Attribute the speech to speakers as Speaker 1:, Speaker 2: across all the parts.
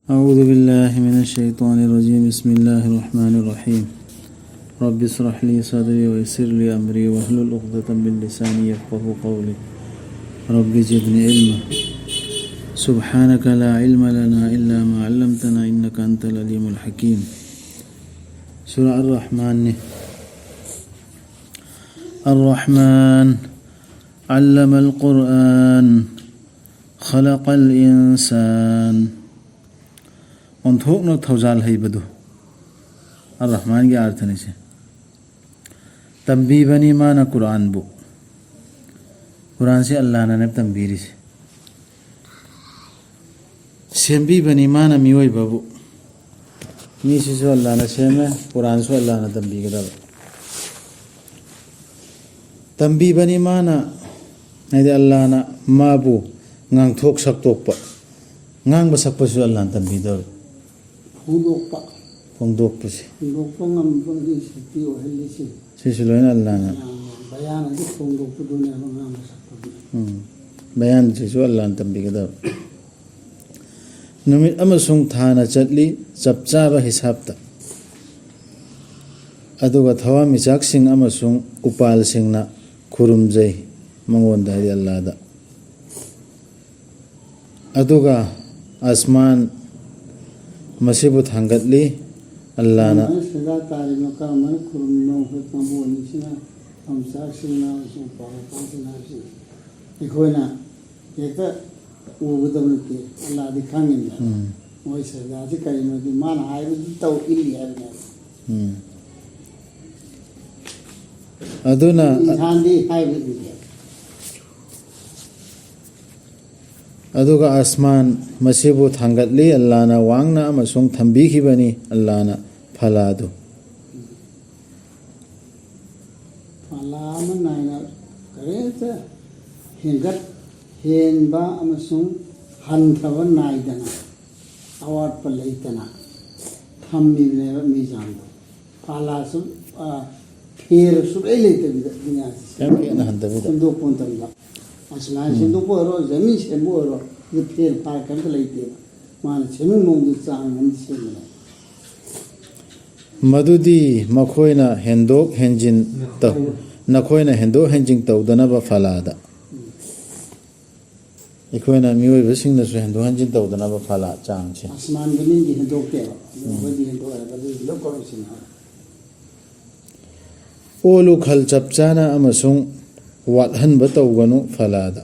Speaker 1: أعوذ بالله من الشيطان الرجيم بسم الله الرحمن الرحيم رب اشرح لي صدري ويسر لي أمري واحلل عقدة من لساني يفقهوا قولي رب زدني علما سبحانك لا علم لنا إلا ما علمتنا إنك أنت العليم الحكيم سورة الرحمن علم القرآن خلق الإنسان أنثوك نتوزال هاي بدو الرحمن کی آرتھنے سے تنبیہ بنی مانا قرآن بو قرآن سے اللہ نے تنبیری سے سیمبی بنی مانا میوئی بابو میسی سو اللہ نے سیمے قرآن سو اللہ نے تنبیہ کر تنبیہ بنی مانا نیدے اللہ نے مابو ngang thok sak tok pa ngang ba sak pa su Allah tambi daw phongdok pa si
Speaker 2: ngam bang di si o helli si
Speaker 1: si loina Allah na
Speaker 2: bayan di phongdok pa do ne ngang sak pa
Speaker 1: bayan si su Allah tambi ga daw numit amasung thana chatli chapcha ba hisab ta aduga thawa michak sing amasung upal singna khurumjai mangon da Allah da अदुगा आसमान मसीबु थांगतली अल्लाह ना
Speaker 2: सदा तारी में का मन Khurram no के तंबो निसिना हम साक्षिना सु पाव पासिना सि इकोना येता उगदम के अल्लाह दिखांगे मोय सदा जी कई में कि मान आय तो इली है
Speaker 1: अदुना
Speaker 2: इंसान दी हाय भी
Speaker 1: अदुगा आसमान मसीबु थांगतली अल्लाह ना वांगना अमसुंग थंबीखिबनी अल्लाह ना फलादु
Speaker 2: फला मन नायना करे त हिंगत हेनबा अमसुंग हनथब नायदना अवार्ड पर लेतना थम्मीने मीजान फला सु फेर सु लेते दुनिया
Speaker 1: क्या के ना हंदबे
Speaker 2: संदो पोंतंगा आसमान से दो पोरो जमीन से बोरो ये फेर पार कर लेते मान छनु मोंद चांग मन से
Speaker 1: मदुदी मखोइना हेंदोक हेंजिन त नखोइना हेंदोक हेंजिंग तौदना बा फलादा इखोइना मियोय बसिंग नसु हेंदोक हेंजिन तौदना बा फला चांग छे
Speaker 2: आसमान बनी जी हेंदोक के बदी हेंदोक है लो करो सिना
Speaker 1: ओलु खल चपचाना अमसुंग वाथन बतौगनु फलादा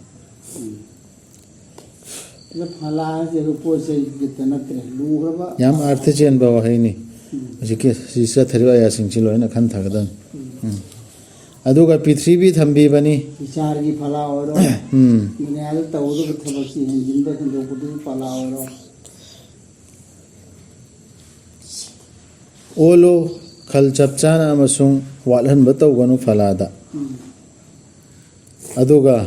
Speaker 2: ये फला जे रूपो से जितना करे लूरबा
Speaker 1: याम अर्थ चेन बा वहाइनी जिके सिसा थरिवा या सिंचिलो हैन खन थागदन अदुगा पृथ्वी थंबी बनी
Speaker 2: विचार की फला और दुनिया तो तौदु थबसी हैं जिंदा के दो कुदु फला और
Speaker 1: ओलो खल चपचाना अमसुंग वाथन बतौगनु फलादा अदुगा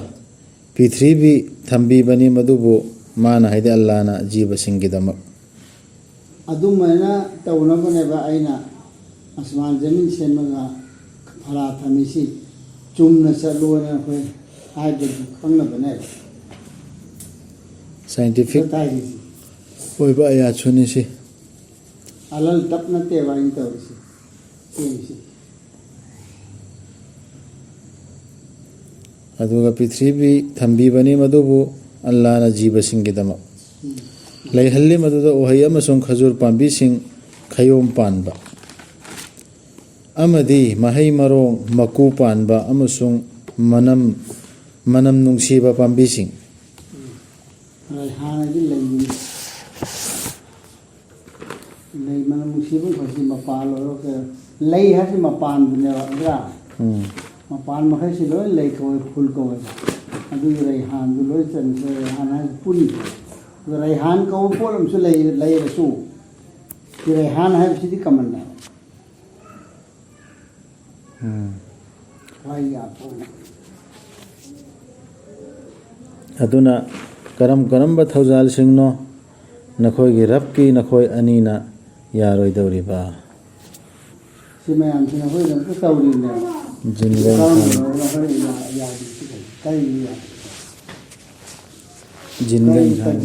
Speaker 1: पृथ्वी थंबी बनी मधुबो माना है अल्लाह ना जीव सिंगिदम
Speaker 2: अदुमना तौना बनेबा आइना आसमान जमीन से मगा फला थमिसी चुमना चलोने होय हाइबे खंगना बने
Speaker 1: साइंटिफिक ओइबा या छुनी से
Speaker 2: अलल तपना तेवा इन तौसी तेसी
Speaker 1: अदुगा पृथ्वी थंबी बनी मधुबो अल्लाह ना जीव सिंगिदम लैहल्ली मधुदा ओहै अमसुंग खजूर पांबी सिंग खयोम पानबा अमदी महै मरोंग मकू पानबा अमसुंग मनम नुंगसीबा पांबी सिंग
Speaker 2: हाना जी लई मनम नुंगसीबा खसी मपाल और के लई हसी मपान बुनेवा अदरा मपान मखै से लोय लई को फूल को अदु रेहान दु लोय चन से रेहान है पुनी रेहान को पोलम से लई रसू रेहान है सिद्धि कमन ना भाई आपको
Speaker 1: अदुना करम बथौजाल सिंगनो नखोय गी रब की नखोय अनीना यारोय दौरिबा
Speaker 2: सिमे आम सिना होय न तौरी ने
Speaker 1: जिनगन jinga insan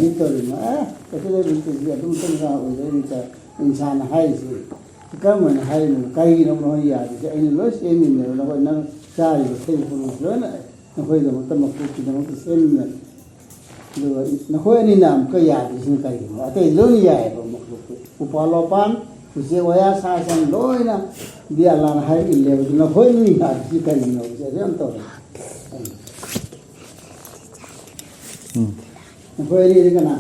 Speaker 2: कसैले रुन्थ्यो अदुम तंगा उजैनिका इंसान हाइसे कमन हाइनु काइनो न यादि चाहिँ लो सेमिने न न चारि बसे पुनु लो न नखोइ दम त मकु दम त सेमिने लो नखोइ नि नाम क यादि सिन काइनो अते लो नि याए ब मकु उपालोपान उसे वया सासन लोइना बियालान हाइ इले नखोइ नि यादि काइनो चाहिँ अन्त नखोइ नि कना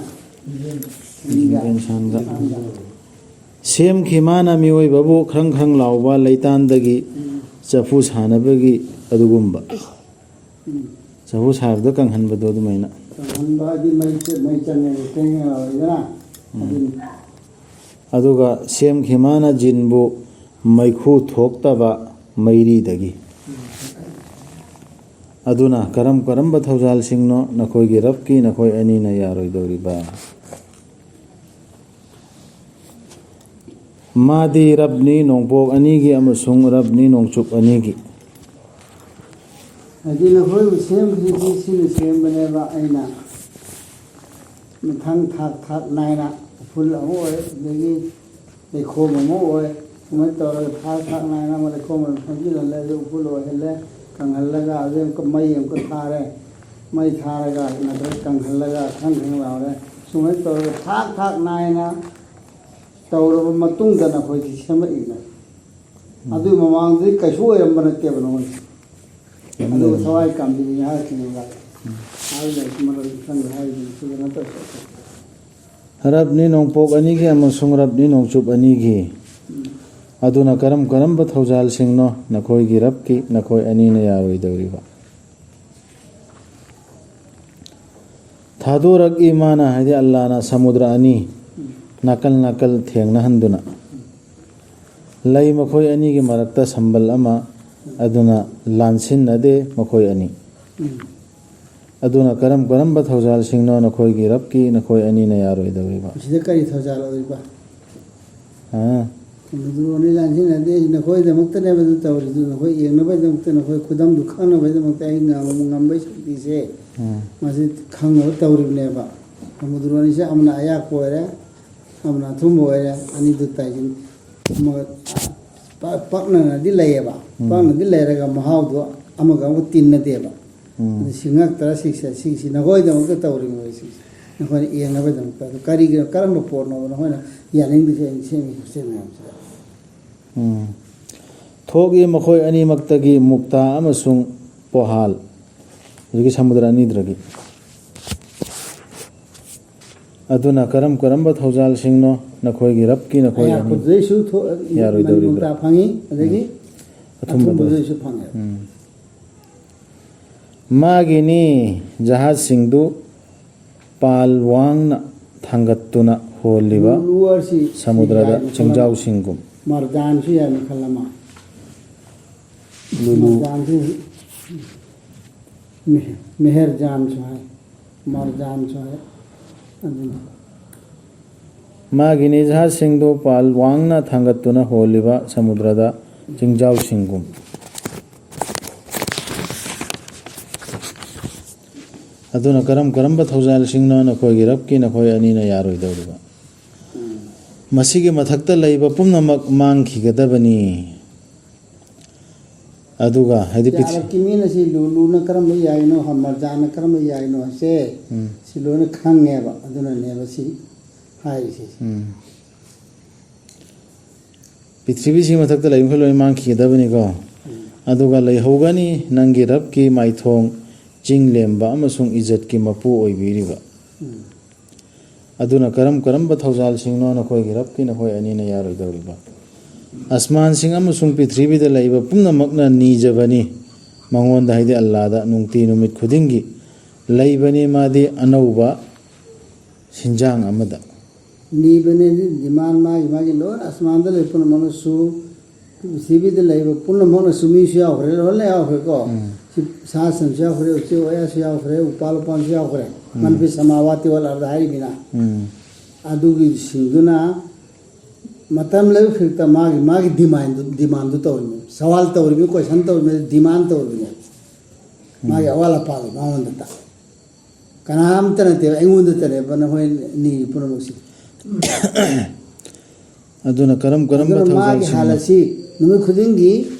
Speaker 1: सेम खिमाना मिओइ बाबू खरंग खरंग लाउबा लैतानदगी चफु सानबगी अदुगुम्बा चफु सारदो कंहनबदो अदुमैना
Speaker 2: कंहनबादि मै चंगे तेंगे लाइदना
Speaker 1: अदुगा सेम खिमाना जिनबु मैखु थोक्तबा मैरीदगी अदुना करम करम बथौजाल सिंगनो नखोइगी रबकी नखोइ अनीना यारोइदोरिबा मादी रबनी नोंपोक अनीगी अमसुंग रबनी नोंचुप अनीगी
Speaker 2: अदि नखोइ सेम खिदि सिन सेम बनेबा आइना मथंग थाक थाक नाइना फुल अमो ओय देगी देखोम अमो ओय मैं तोर थाक थाक नाइना म देखोम फंजी लले जो फुल ओय हले कंहलगा अदे को मई को थारे मई थारगा नदर कंहलगा खंग खंग लावरे सुमै तोर थाक थाक नाइना तौरब मतुंगदना होइदि सेमइना अदु ममांगदि कैसो ओरम नतेब नो अदु सवाई कामदि या किनगा आइले मरो संग हाइदि सुगना त
Speaker 1: रबनी नोंपोक अनीगी अमसुंग रबनी नोंचुप अनीगी अदुना करम करम बथौजाल सिंगनो नखोइगी रबकी नखोइ अनीना यारोइदोरिबा थादोरक ईमाना हाइदि अल्लाहना समुद्र अनी नकल नकल थेंगना हंदुना लई मखोइ अनीगी मरक्ता संबल अमा अदुना लानसिन नदे मखोइ अनी अदुना करम करम बथौजाल सिंगनो नखोइगी रबकी नखोइ अनीना यारोइदोरिबा
Speaker 2: सिदे करी थौजाल ओइबा
Speaker 1: हां
Speaker 2: दुरोनी लानसिन नदे नखोइ दमक्तने बदु तौरिदु नखोइ येंगनबा दमक्तने नखोइ खुदम दुखानबा दमक्ता ai ngambay सकतिसे मासे खांगो तौरिबनेबा समुद्रोनी से अमना आयाक पोरे अमना थुम ओरे अनि दुताइजिन म पाकना नदि लयबा पाकना नदि लयरगा महावदो अमगा मु तिन्नदेबा सिंगक तरा सिक्सा सिक्सी नगोय दमक तौरि मोइसि नखोइ येंगनबा दमक करी करम पोरनो नखोइ यानिंग दिसे सेमि सेमि
Speaker 1: थोगी मखोइ अनी मक्तगी मुक्ता अमसुंग पोहाल जिगी समुद्र अनीद्रगी अदुना करम करम बथौजाल सिंगनो नखोइगी रबकी नखोइ अनी
Speaker 2: जैसु थो
Speaker 1: यारोइदोरिबा
Speaker 2: मुक्ता फंगी अदगी अथुम जैसु फंगे
Speaker 1: मागिनी जहाज सिंधु पालवांगना थांगत्तुना होलिबा समुद्रदा चिंजाउ सिंगुम
Speaker 2: मरजान सु या खलमा मरजान सु मेहर जान सु है मरजान सु है
Speaker 1: मागिनी जहाज सिंधु पालवांगना थांगत्तुना होलिबा समुद्रदा चिंजाउ सिंगुम अदुना करम करम बथौजाल सिंगनो नखोइगी रबकी नखोइ अनीना यारोइदोरिबा मसीगे मथक्ता लैबा पुमनमक मांगखिगदबनी अदुगा हाइदि पिछ
Speaker 2: किमीन सि लुलुना करम याइनो हमरजान करम याइनो से सिलोन खंगेबा अदुना नेबा सि हाइसि पृथ्वी सि मथक्ता लैबा लोइ मांगखिगदबनी को अदुगा लैहौगनी नंगी रबकी माइथोंग चिंग लेम्बा अमसुंग इज्जत की मपू ओइबिरिबा अदुना करम करम बथौजाल सिंगनो नखोइगी रबकी नखोइ अनीना यारोइदोरिबा आसमान सिंग अमसुंग पृथ्वीदा लैबा पुमनमकना नीजबनी मंगोंदा हाइदि अल्लाहदा नुंगती नुमित खुदिंगी लैबनी मादि अनौबा सिंजांग अमदा नीबने दिमान मागी लोन आसमान दा लेपुन मनसु पृथ्वीदा लैबा पुनमकना सुमिसु यावरे लोले यावरे को सासन से यावरे उचे ओया से यावरे उपालपन से यावरे मनपि समावाति वाला अर्धाई बिना अदुगी सिंगुना मतम ले फिरता मागी डिमांड तौरमी सवाल तौरमी क्वेश्चन तौरमी डिमांड तौरमी मागी अवाला पाल मावंदता ꯀꯅꯥꯝꯇ ꯅꯠꯇꯦꯕ ꯑꯩꯉꯣꯟꯗꯇꯅꯦꯕ ꯅꯈꯣꯏ ꯅꯤꯔꯤ ꯄꯨꯝꯅꯃꯛꯁꯤ
Speaker 1: ꯑꯗꯨꯅ ꯀꯔꯝꯕ
Speaker 2: ꯑꯗꯨꯅ ꯃꯥꯒꯤ
Speaker 1: ꯊꯧꯖꯥꯜꯁꯤꯡꯅꯣ
Speaker 2: ꯍꯥꯜꯂꯁꯤ ꯅꯨꯃꯤꯠ ꯈꯨꯗꯤꯡꯒꯤ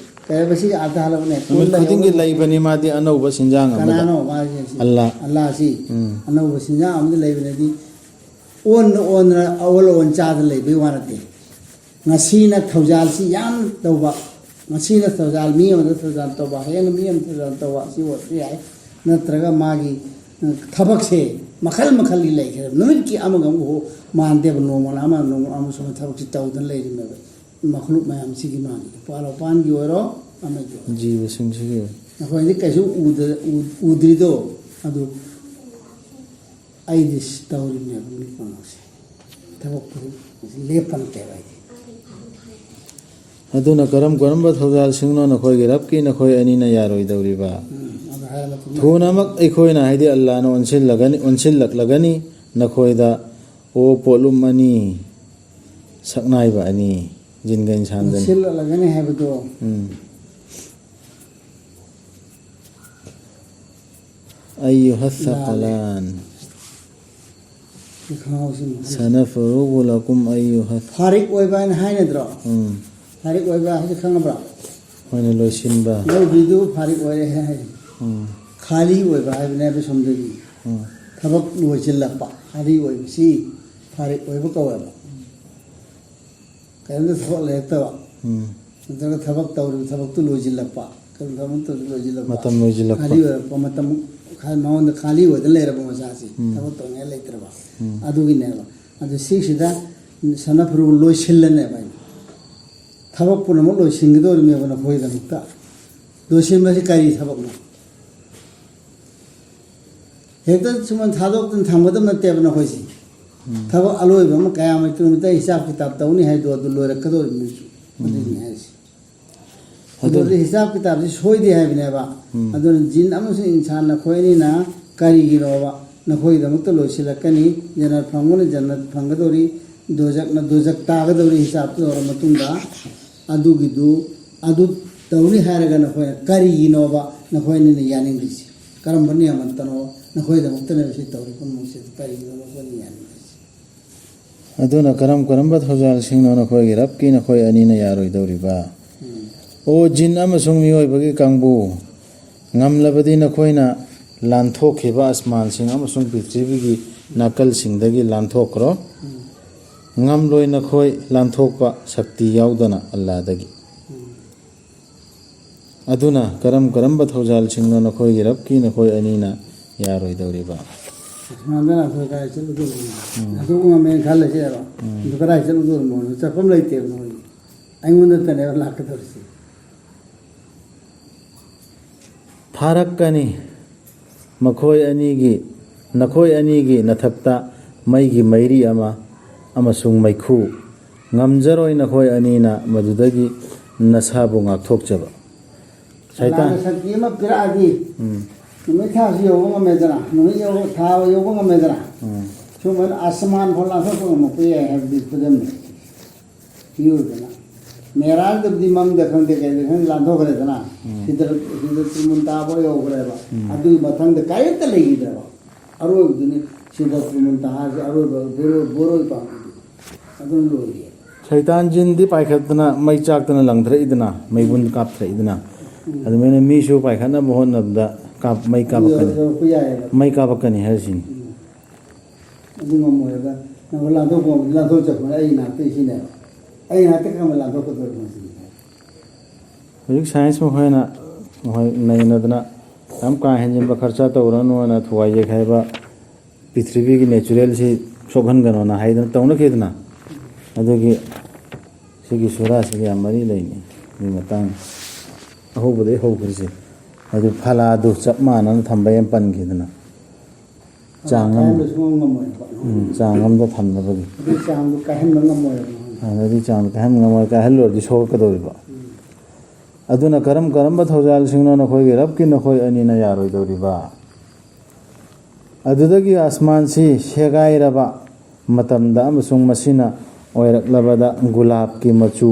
Speaker 2: ꯀꯩꯕꯁꯤ ꯑꯥꯗ ꯍꯥꯜꯂꯕꯅꯦ
Speaker 1: ꯅꯨꯃꯤꯠ ꯈꯨꯗꯤꯡꯒꯤ ꯂꯩꯕꯅꯤ ꯃꯥꯗꯤ ꯑꯅꯧꯕ ꯁꯤꯟꯖꯥꯡ ꯑꯃꯗ
Speaker 2: ꯀꯅꯥꯅꯣ ꯃꯥꯒꯤ
Speaker 1: ꯑꯜꯂꯥ
Speaker 2: ꯑꯜꯂꯥꯍꯁꯤ ꯑꯅꯧꯕ ꯁꯤꯟꯖꯥꯡ ꯑꯃꯗ ꯂꯩꯕꯅꯗꯤ ꯑꯣꯟꯅ ꯑꯣꯟꯅ ꯑꯑꯣꯟ ꯑꯑꯣꯟ ꯆꯥꯗ ꯂꯩꯕꯩ ꯋꯥ ꯅꯠꯇꯦ ꯉꯁꯤꯅ ꯊꯧꯖꯥꯜꯁꯤ ꯌꯥꯝ ꯇꯧꯕ ꯉꯁꯤꯅ ꯊꯧꯖꯥꯜ ꯃꯤ ꯑꯃꯗ ꯊꯧꯖꯥꯜ ꯇꯧꯕ ꯍꯌꯦꯡ ꯃꯤ ꯑꯃꯗ ꯊꯧꯖꯥꯜ ꯇꯧꯕ ꯑꯁꯤ ꯑꯣꯏꯕ ꯌꯥꯏ ꯅꯠꯇ꯭ꯔꯒ ꯃꯥꯒꯤ ꯊꯕꯛꯁꯦ ꯃꯈꯜ ꯃꯈꯜꯒꯤ ꯂꯩꯈ꯭ꯔꯦꯕ ꯅꯨꯃꯤꯠꯀꯤ ꯑꯃꯒ ꯑꯃꯨꯛ ꯃꯥꯟꯗꯦꯕ ꯅꯣꯡꯃꯅ ꯑꯃ ꯅꯣꯡꯃ ꯑꯃ ꯁꯨꯝ ꯊꯕꯛꯁꯤ ꯇꯧꯗꯅ ꯂꯩꯔꯤꯃꯦꯕ ꯃꯈꯂꯨꯛ ꯃꯌꯥꯝꯁꯤꯒꯤ ꯃꯥꯒꯤ ꯎꯄꯥꯟꯒꯤ ꯑꯣꯏꯔꯣ ꯑꯃꯒꯤ ꯑꯣꯏꯔꯣ
Speaker 1: ꯖꯤꯕꯁꯤꯡꯁꯤꯒꯤ
Speaker 2: ꯅꯈꯣꯏꯗꯤ ꯀꯩꯁꯨ ꯎꯗ꯭ꯔꯤꯗꯣ ꯑꯗꯨ ꯑꯩꯗꯤ ꯇꯧꯔꯤꯕꯅꯦꯕ ꯅꯨꯃꯤꯠ ꯄꯨꯝꯅꯃꯛꯁꯦ ꯊꯕꯛ ꯂꯦꯞꯄ ꯅꯠꯇꯦꯕ ꯑꯩꯗꯤ
Speaker 1: ꯑꯗꯨꯅ ꯀꯔꯝꯕ ꯊꯧꯖꯥꯜꯁꯤꯡꯅꯣ ꯅꯈꯣꯏꯒꯤ ꯔꯕꯀꯤ ꯅꯈꯣꯏ ꯑꯅꯤꯅ ꯌꯥꯔꯣꯏꯗꯧꯔꯤꯕ
Speaker 2: ꯑꯗꯨ ꯍꯥꯏꯔ ꯃꯇꯨꯡꯗ
Speaker 1: ꯊꯨꯅꯃꯛ ꯑꯩꯈꯣꯏꯅ ꯍꯥꯏꯗꯤ ꯑꯜꯂꯥꯍꯅ ꯑꯣꯟꯁꯤꯜꯂꯛꯂꯒꯅꯤ ꯅꯈꯣꯏꯗ ꯑꯣ ꯄꯣꯠꯂꯨꯝ ꯑꯅꯤ ꯁꯛꯅꯥꯏꯕ ꯑꯅꯤ ꯖꯤꯟꯒ ꯏꯟꯁꯥꯟꯗꯅꯤ
Speaker 2: ꯁꯤꯜꯂꯛꯂꯒꯅꯤ ꯍꯥꯏꯕꯗꯣ
Speaker 1: أيها الثقلان سنفرغ لكم أيها
Speaker 2: ꯐꯥꯔꯤꯛ ꯑꯣꯏꯕ ꯍꯥꯏꯅ ꯍꯥꯏꯅꯗ꯭ꯔꯣ ꯐꯥꯔꯤꯛ ꯑꯣꯏꯕ ꯍꯥꯏꯁꯦ ꯈꯪꯉꯕ꯭ꯔꯥ
Speaker 1: ꯍꯣꯏꯅ ꯂꯣꯏꯁꯤꯟꯕ
Speaker 2: ꯂꯧꯕꯤꯗꯨ ꯐꯥꯔꯤꯛ ꯑꯣꯏꯔꯦ ꯍꯥꯏ ꯈꯥꯂꯤ ꯑꯣꯏꯕ ꯍꯥꯏꯕꯅꯦꯕ ꯁꯣꯝꯗꯒꯤ ꯊꯕꯛ ꯂꯣꯏꯁꯤꯜꯂꯛꯄ ꯈꯥꯂꯤ ꯑꯣꯏꯕꯁꯤ ꯐꯥꯔꯤꯛ ꯑꯣꯏꯕ ꯀꯧꯋꯦꯕ ꯀꯔꯤꯝꯇ ꯊꯕꯛ ꯂꯩꯔꯛꯇꯕ ꯅꯠꯇ꯭ꯔꯒ ꯊꯕꯛ ꯇꯧꯔꯤꯕ ꯊꯕꯛꯇꯨ ꯂꯣꯏꯁꯤꯜꯂꯛꯄ ꯀꯔꯤꯝ ꯊꯕꯛꯇꯨ ꯂꯣꯏꯁꯤꯜꯂꯛꯄ
Speaker 1: ꯃꯇꯝ ꯂꯣꯏꯁꯤꯜꯂꯛꯄ
Speaker 2: ꯈꯥꯂꯤ ꯑꯣꯏꯔꯛꯄ ꯃꯇꯝ ꯃꯉꯣꯟꯗ ꯈꯥꯂꯤ ꯑꯣꯏꯗꯅ ꯂꯩꯔꯕ ꯃꯆꯥꯁꯤ ꯊꯕꯛ ꯇꯧꯅꯤꯡꯉꯥꯏ ꯂꯩꯇ꯭ꯔꯕ ꯑꯗꯨꯒꯤꯅꯦꯕ ꯑꯗꯨ ꯁꯤꯁꯤꯗ ꯁꯅꯐꯨꯔꯨ ꯂꯣꯏꯁꯤꯜꯂꯅꯦꯕ ꯑꯩꯅ ꯊꯕꯛ ꯄꯨꯝꯅꯃꯛ ꯂꯣꯏꯁꯤꯟꯒꯗꯧꯔꯤꯅꯦꯕ ꯅꯈꯣꯏꯒꯤꯗꯃꯛꯇ ꯂꯣꯏꯁꯤꯟꯕꯁꯤ ꯀꯔꯤ ꯊꯕꯛꯅꯣ ꯍꯦꯛꯇ ꯁꯨꯃꯥꯏꯅ ꯊꯥꯗꯣꯛꯇꯅ ꯊꯝꯒꯗꯕ ꯅꯠꯇꯦꯕ ꯅꯈꯣꯏꯁꯤ ꯊꯕꯛ ꯑꯂꯣꯏꯕ ꯑꯃ ꯀꯌꯥꯃꯨꯛ ꯅꯨꯃꯤꯠꯇ ꯍꯤꯁꯥꯞ ꯀꯤꯇꯥꯕ ꯇꯧꯅꯤ ꯍꯥꯏꯗꯣ ꯑꯗꯨ ꯂꯣꯏꯔꯛꯀꯗꯧꯔꯤꯕꯅꯤ ꯑꯗꯨꯅꯤ ꯍꯥꯏꯔꯤꯁꯤ ꯑꯗꯨꯗꯤ ꯍꯤꯁꯥꯞ ꯀꯤꯇꯥꯕꯁꯤ ꯁꯣꯏꯗꯦ ꯍꯥꯏꯕꯅꯦꯕ ꯑꯗꯨꯅ ꯖꯤꯟ ꯑꯃꯁꯨꯡ ꯏꯟꯁꯥꯟ ꯅꯈꯣꯏ ꯑꯅꯤꯅ ꯀꯔꯤꯒꯤꯅꯣꯕ ꯅꯈꯣꯏꯒꯤꯗꯃꯛꯇ ꯂꯣꯏꯁꯤꯜꯂꯛꯀꯅꯤ ꯖꯟꯅꯠ ꯐꯪꯕꯅ ꯖꯟꯅꯠ ꯐꯪꯒꯗꯧꯔꯤ ꯗꯣꯖꯛꯅ ꯗꯣꯖꯛ ꯇꯥꯒꯗꯧꯔꯤ ꯍꯤꯁꯥꯞꯇꯨ ꯇꯧꯔ ꯃꯇꯨꯡꯗ ꯑꯗꯨ ꯇꯧꯅꯤ ꯍꯥꯏꯔꯒ ꯅꯈꯣꯏꯅ ꯀꯔꯤꯒꯤꯅꯣꯕ ꯅꯈꯣꯏ ꯑꯅꯤꯅ ꯌꯥꯅꯤꯡꯗ꯭ꯔꯤꯁꯤ ꯀꯔꯝꯕ ꯅꯤꯌꯃꯇꯅꯣ ꯅꯈꯣꯏꯗꯃꯛꯇꯅꯦꯕ ꯁꯤ ꯇꯧꯔꯤ ꯄꯨꯝꯅꯃꯛꯁꯤ ꯀꯔꯤꯒꯤꯅꯣ ꯅꯈꯣꯏꯅ ꯌꯥꯅꯤꯡꯗ꯭ꯔꯤꯁꯤ
Speaker 1: ꯑꯗꯨꯅ ꯀꯔꯝꯕ ꯊꯧꯖꯥꯜꯁꯤꯡꯅꯣ ꯅꯈꯣꯏꯒꯤ ꯔꯕꯀꯤ ꯅꯈꯣꯏ ꯑꯅꯤꯅ ꯌꯥꯔꯣꯏꯗꯧꯔꯤꯕ ꯑꯣ ꯖꯤꯟ ꯑꯃꯁꯨꯡ ꯃꯤꯑꯣꯏꯕꯒꯤ ꯀꯥꯡꯕꯨ ꯉꯝꯂꯕꯗꯤ ꯅꯈꯣꯏꯅ ꯂꯥꯟꯊꯣꯛꯈꯤꯕ ꯑꯁꯃꯥꯟꯁꯤꯡ ꯑꯃꯁꯨꯡ ꯄ꯭ꯔꯤꯊꯤꯕꯤꯒꯤ ꯅꯥꯀꯜꯁꯤꯡꯗꯒꯤ ꯂꯥꯟꯊꯣꯛꯈ꯭ꯔꯣ ꯉꯝꯂꯣꯏ ꯅꯈꯣꯏ ꯂꯥꯟꯊꯣꯛꯄ ꯁꯛꯇꯤ ꯌꯥꯎꯗꯅ ꯑꯜꯂꯥꯗꯒꯤ ꯑꯗꯨꯅ ꯀꯔꯝꯕ ꯊꯧꯖꯥꯜꯁꯤꯡꯅꯣ ꯅꯈꯣꯏꯒꯤ ꯔꯕꯀꯤ ꯅꯈꯣꯏ ꯑꯅꯤꯅ ꯌꯥꯔꯣꯏꯗꯧꯔꯤꯕ
Speaker 2: ꯑꯁꯃꯥꯟꯗ ꯅꯈꯣꯏ ꯀꯗꯥꯏ ꯆꯠꯂꯨꯗꯣꯔꯤꯅꯣ ꯑꯗꯨꯛ ꯉꯝꯃꯦꯅ ꯈꯜꯂꯁꯦꯕ ꯑꯗꯨ ꯀꯗꯥꯏ ꯆꯠꯂꯨꯗꯣꯔꯤꯅꯣ ꯆꯠꯐꯝ ꯂꯩꯇꯦꯕ ꯅꯈꯣꯏꯒꯤ ꯑꯩꯉꯣꯟꯗꯇꯅꯦꯕ ꯂꯥꯛꯀꯗꯧꯔꯤꯁꯤ
Speaker 1: ꯊꯥꯔꯛꯀꯅꯤ ꯅꯈꯣꯏ ꯑꯅꯤꯒꯤ ꯅꯊꯛꯇ ꯃꯩꯒꯤ ꯃꯩꯔꯤ ꯑꯃ ꯑꯃꯁꯨꯡ ꯃꯩꯈꯨ ꯉꯝꯖꯔꯣꯏ ꯅꯈꯣꯏ ꯑꯅꯤꯅ ꯃꯗꯨꯗꯒꯤ ꯅꯁꯥꯕꯨ ꯉꯥꯛꯊꯣꯛꯆꯕ
Speaker 2: ꯑꯜꯂꯥꯍꯅ ꯁꯛꯇꯤ ꯑꯃ ꯄꯤꯔꯛꯑꯗꯤ ꯅꯨꯃꯤꯠ ꯊꯥꯁꯨ ꯌꯧꯕ ꯉꯝꯃꯦꯗꯅ ꯊꯥ ꯌꯧꯕ ꯉꯝꯃꯦꯗꯅ ꯁꯨꯃꯥꯏꯅ ꯑꯁꯃꯥꯟ ꯐꯥꯎ ꯂꯥꯟꯊꯣꯛꯄ ꯉꯝꯃꯛꯄ ꯌꯥꯏ ꯍꯥꯏꯕꯗꯤ ꯈꯨꯗꯝꯅꯤ ꯄꯤꯔꯨꯗꯅ ꯃꯦꯔꯥꯖꯗꯕꯨꯗꯤ ꯃꯪꯗ ꯈꯪꯗꯦ ꯀꯩꯗ ꯈꯪꯗꯦ ꯂꯥꯟꯊꯣꯛꯈ꯭ꯔꯦꯗꯅ ꯁꯤꯗ ꯇ꯭ꯔꯤꯃꯨꯟꯇꯥꯕ ꯌꯧꯈ꯭ꯔꯦꯕ ꯑꯗꯨꯒꯤ ꯃꯊꯪꯗ ꯀꯔꯤꯝꯇ ꯂꯩꯈꯤꯗ꯭ꯔꯦꯕ ꯑꯔꯣꯏꯕꯗꯨꯅꯤ ꯁꯤꯗ ꯇ꯭ꯔꯤꯃꯨꯟꯇꯥꯍꯥꯁꯤ ꯑꯔꯣꯏꯕ ꯕꯣꯔꯣꯏ ꯄꯥꯝꯕꯗꯨ ꯑꯗꯨꯅ ꯂꯣꯏꯔꯦ
Speaker 1: ꯁꯩꯇꯥꯟ ꯖꯤꯟꯗꯤ ꯄꯥꯏꯈꯠꯇꯅ ꯃꯩ ꯆꯥꯛꯇꯅ ꯂꯪꯊꯔꯛꯏꯗꯅ ꯃꯩꯕꯨꯟ ꯀꯥꯞꯊꯔꯛꯏꯗꯅ ꯑꯗꯨꯃꯥꯏꯅ ꯃꯤꯁꯨ ꯄꯥꯏꯈꯠꯅꯕ ꯍꯣꯠꯅꯕꯗ ꯃꯩ ꯀꯥꯞꯄꯛꯀꯅꯤ ꯍꯥꯏꯔꯤꯁꯤꯅꯤ
Speaker 2: ꯑꯗꯨ ꯉꯝꯃꯣꯏꯕ ꯅꯪ ꯂꯥꯟꯊꯣꯛꯄ ꯂꯥꯟꯊꯣꯛ ꯆꯠꯄꯅꯦ ꯑꯩ ꯉꯥꯛꯇ ꯁꯤꯅꯦꯕ ꯑꯩ ꯉꯥꯛꯇ ꯀꯔꯝꯕ ꯂꯥꯟꯊꯣꯛꯀꯗꯧꯔꯤꯕ
Speaker 1: ꯍꯧꯖꯤꯛ ꯁꯥꯏꯟꯁ ꯃꯈꯣꯏꯅ ꯅꯩꯅꯗꯅ ꯌꯥꯝ ꯀꯥ ꯍꯦꯟꯖꯤꯟꯕ ꯈꯔꯆꯥ ꯇꯧꯔꯅꯨꯅ ꯊꯨꯒꯥꯏ ꯌꯩꯈꯥꯏꯕ ꯄ꯭ꯔꯤꯊꯤꯕꯤꯒꯤ ꯅꯦꯆꯔꯦꯜꯁꯤ ꯁꯣꯛꯍꯟꯒꯅꯣꯅ ꯍꯥꯏꯗꯅ ꯇꯧꯅꯈꯤꯗꯅ ꯑꯗꯨꯒꯤ ꯁꯤꯒꯤ ꯁꯨꯔꯥꯁꯤꯒ ꯌꯥꯝ ꯃꯔꯤ ꯂꯩꯅꯤ ꯑꯗꯨꯒꯤ ꯃꯇꯥꯡ ꯑꯍꯧꯕꯗꯒꯤ ꯍꯧꯈ꯭ꯔꯤꯁꯦ ꯑꯗꯨ ꯐꯂꯥꯗꯨ ꯆꯞ ꯃꯥꯟꯅꯅ ꯊꯝꯕ ꯌꯥꯝ ꯄꯟꯈꯤꯗꯅ ꯆꯥꯡ ꯑꯃꯗ ꯊꯝꯅꯕꯒꯤ
Speaker 2: ꯆꯥꯡꯗꯨ ꯀꯥꯏꯍꯟꯕ ꯉꯝꯃꯣꯏꯕ
Speaker 1: ꯑꯗꯨꯗꯤ ꯆꯥꯡꯗꯣ ꯀꯥꯏꯍꯟꯕ ꯉꯝꯃꯣꯏ ꯀꯥꯏꯍꯜꯂꯨꯔꯗꯤ ꯁꯣꯛꯀꯗꯧꯔꯤꯕ ꯑꯗꯨꯅ ꯀꯔꯝꯕ ꯊꯧꯖꯥꯜꯁꯤꯡꯅꯣ ꯅꯈꯣꯏꯒꯤ ꯔꯕꯀꯤ ꯅꯈꯣꯏ ꯑꯅꯤꯅ ꯌꯥꯔꯣꯏꯗꯧꯔꯤꯕ ꯑꯗꯨꯗꯒꯤ ꯑꯁꯃꯥꯟꯁꯤ ꯁꯦꯒꯥꯏꯔꯕ ꯃꯇꯝꯗ ꯑꯃꯁꯨꯡ ꯃꯁꯤꯅ ꯑꯣꯏꯔꯛꯂꯕꯗ ꯒꯨꯂꯥꯞꯀꯤ ꯃꯆꯨ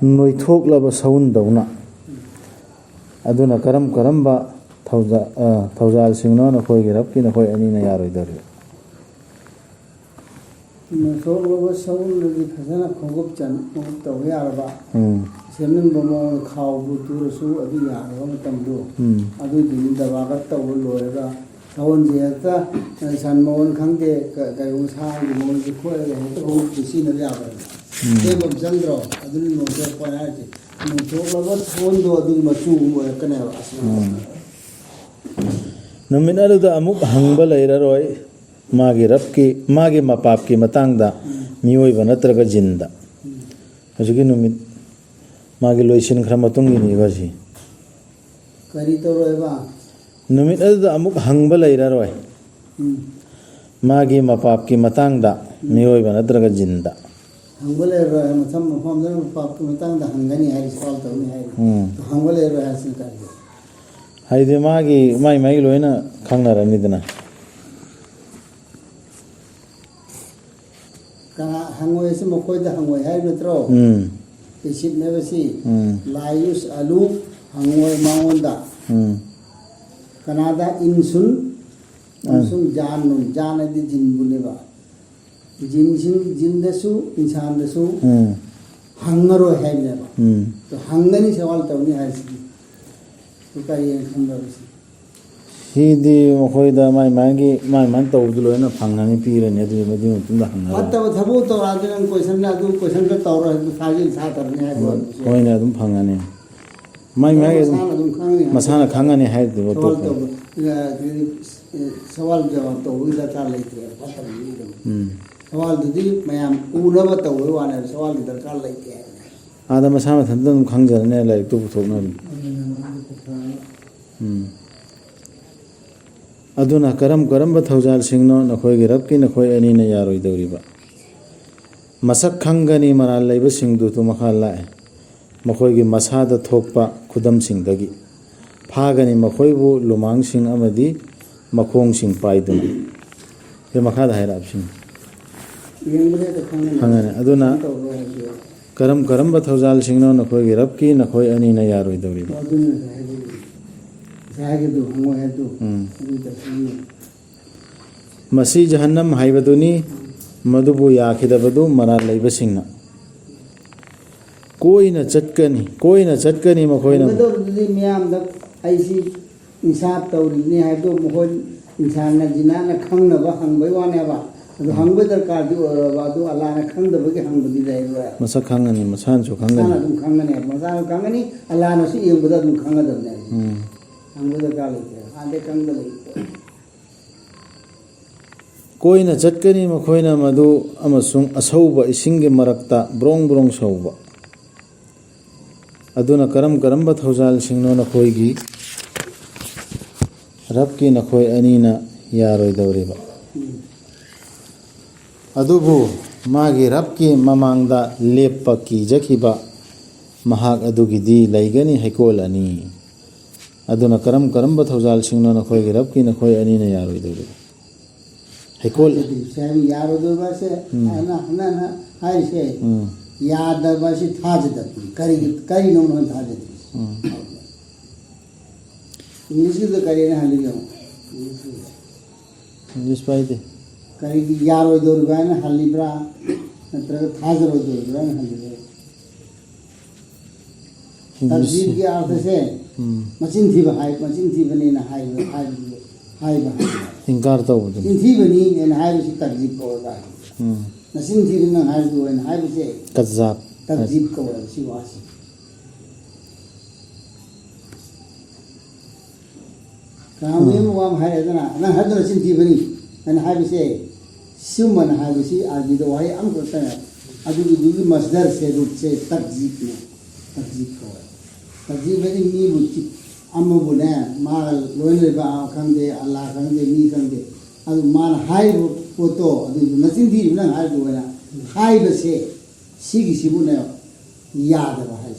Speaker 1: ꯅꯣꯏꯊꯣꯛꯂꯕ ꯁꯎꯟꯗꯧꯅ ꯑꯗꯨꯅ ꯀꯔꯝꯕ ꯊꯧꯖꯥꯜꯁꯤꯡꯅꯣ ꯅꯈꯣꯏꯒꯤ ꯔꯕꯀꯤ ꯅꯈꯣꯏ ꯑꯅꯤꯅ ꯌꯥꯔꯣꯏꯗꯧꯔꯤ
Speaker 2: ꯃꯊꯣꯛꯂꯕ ꯁꯒꯨꯜꯗꯗꯤ ꯐꯖꯅ ꯈꯣꯡꯎꯞ ꯇꯧꯕ ꯌꯥꯔꯕ ꯁꯦꯝꯅꯤꯡꯕ ꯃꯑꯣꯡꯗ ꯈꯥꯎꯕꯨ ꯇꯨꯔꯁꯨ ꯑꯗꯨ ꯌꯥꯔꯕ ꯃꯇꯝꯗꯣ ꯑꯗꯨꯏꯗꯨꯅꯤ ꯗꯕꯥꯒ ꯇꯧꯕ ꯂꯣꯏꯔꯒ ꯁꯒꯣꯜꯁꯦ ꯍꯦꯛꯇ ꯁꯟ ꯃꯑꯣꯡ ꯈꯪꯗꯦ ꯀꯩꯒꯨꯝꯕ ꯁꯥꯒꯤ ꯃꯑꯣꯡꯁꯦ ꯈꯣꯠꯂꯒ ꯍꯦꯛꯇ ꯈꯣꯡꯎꯞꯇꯨ ꯁꯤꯖꯤꯟꯅꯕ ꯌꯥꯕꯅꯤ ꯁꯦꯝꯕ ꯆꯪꯗ꯭ꯔꯣ ꯑꯗꯨꯅꯤ ꯅꯣꯡꯊꯣꯛꯄ ꯍꯥꯏꯔꯤꯁꯦ ꯅꯣꯡꯊꯣꯛꯂꯕ ꯁꯒꯣꯜꯗꯣ ꯑꯗꯨꯒꯤ ꯃꯆꯨꯒꯨꯝꯕ ꯑꯣꯏꯔꯛꯀꯅꯦꯕ
Speaker 1: ꯅꯨꯃꯤꯠ ꯑꯗꯨꯗ ꯑꯃꯨꯛ ꯍꯪꯕ ꯂꯩꯔꯔꯣꯏ ꯃꯥꯒꯤ ꯔꯕꯀꯤ ꯃꯥꯒꯤ ꯃꯄꯥꯞꯀꯤ ꯃꯇꯥꯡꯗ ꯃꯤꯑꯣꯏꯕ ꯅꯠꯇ꯭ꯔꯒ ꯖꯤꯟꯗ ꯍꯧꯖꯤꯛꯀꯤ ꯅꯨꯃꯤꯠ ꯃꯥꯒꯤ ꯂꯣꯏꯁꯤꯟꯈ꯭ꯔ ꯃꯇꯨꯡꯒꯤꯅꯤꯕ ꯁꯤ
Speaker 2: ꯀꯔꯤ ꯇꯧꯔꯣꯏꯕ
Speaker 1: ꯅꯨꯃꯤꯠ ꯑꯗꯨꯗ ꯑꯃꯨꯛ ꯍꯪꯕ ꯂꯩꯔꯔꯣꯏ ꯃꯥꯒꯤ ꯃꯄꯥꯞꯀꯤ ꯃꯇꯥꯡꯗ ꯃꯤꯑꯣꯏꯕ ꯅꯠꯇ꯭ꯔꯒ ꯖꯤꯟꯗ
Speaker 2: hangba leroy matham mafam da pap matang da hangani hai sawal tawni hai hangba leroy hasil kar
Speaker 1: haide magi mai loina khangnarani dana
Speaker 2: kana hangoi se mokoi da hangoi hai metro isip ne basi layus alu hangoi maonda kanada insun janun janadi jinbuneba jindasu insandasu hangaro hai neba to hangani sawal tawni hai si to kari khandarasi
Speaker 1: hidi mokoida mai man tawduloina phangani pirani adu medi mutunda hangara
Speaker 2: matta thabu to adun question na adu question ka tawra sajil sa tarne hai
Speaker 1: hoina adum phangani mai masana khangani hai de to sawal jawab to wila ta leite patam ni sawal dudi mayam unaba to wana sawal di darkar leite ada masana thandam khangjarne lai to puthokna aduna karam ba thaujal singno nakhoi gi rabki nakhoi ani na yaroi doriba masak khangani maral leiba singdu tu makhal lai makhoi gi masada thokpa khudam singdagi phagani makhoi bu lumang sing amadi makhong sing paiduna he makhada haira apsing khangane aduna karam ba thaujal singno nakhoi gi rabki nakhoi ani na yaroi doriba masi jahannam haibaduni madubu yakhidabadu mara leibasingna koina chatkani makhoina
Speaker 2: madudi miyam da aisi insaf tawri ni haido mohon insan na jinana khangna ba hangbai wane ba adu hangbai darkar di ba du allah na khangda ba ki hangbadi dai ba
Speaker 1: masa khangani masan chu khangani
Speaker 2: dum khangani masa khangani allah na si yembada dum khangada ne hangbai darkar le ande khangda le
Speaker 1: koina chatkani makhoina madu amasung asauba isinge marakta brong sauba aduna karam ba thaujal singno na khoigi rabki na khoi anina yaroi dauriba adubu magi rabki mamangda leppa ki jakhiba mahak adugidi laigani haikol ani aduna karam ba thaujal singno na khoigi rabki na khoi anina yaroi dauriba haikol
Speaker 2: sai yaro do ba se ana hai se yada ba se thajda kari no thajda English the kari na hali gam
Speaker 1: English paide
Speaker 2: kari yaro do ba na hali bra natra thajro do ba na hali tajib ki arth se machin thi ba ne na hai ba
Speaker 1: inkar tawdu
Speaker 2: thi ba ni na hai si tajib ko ba nasin thi na hai do na hai se
Speaker 1: kazzab
Speaker 2: tajib ko si wasi Kami muam hai adana na hadra sinti bani na hai se suman hai si adi do hai am ko ta adu du masdar se rut se tajib ko tajib bani ni buti amma bune ma loin le ba khande allah khande ni khande adu man hai poto adu nasin thi na hai do na hai ba se sigi sibu na yad ba hai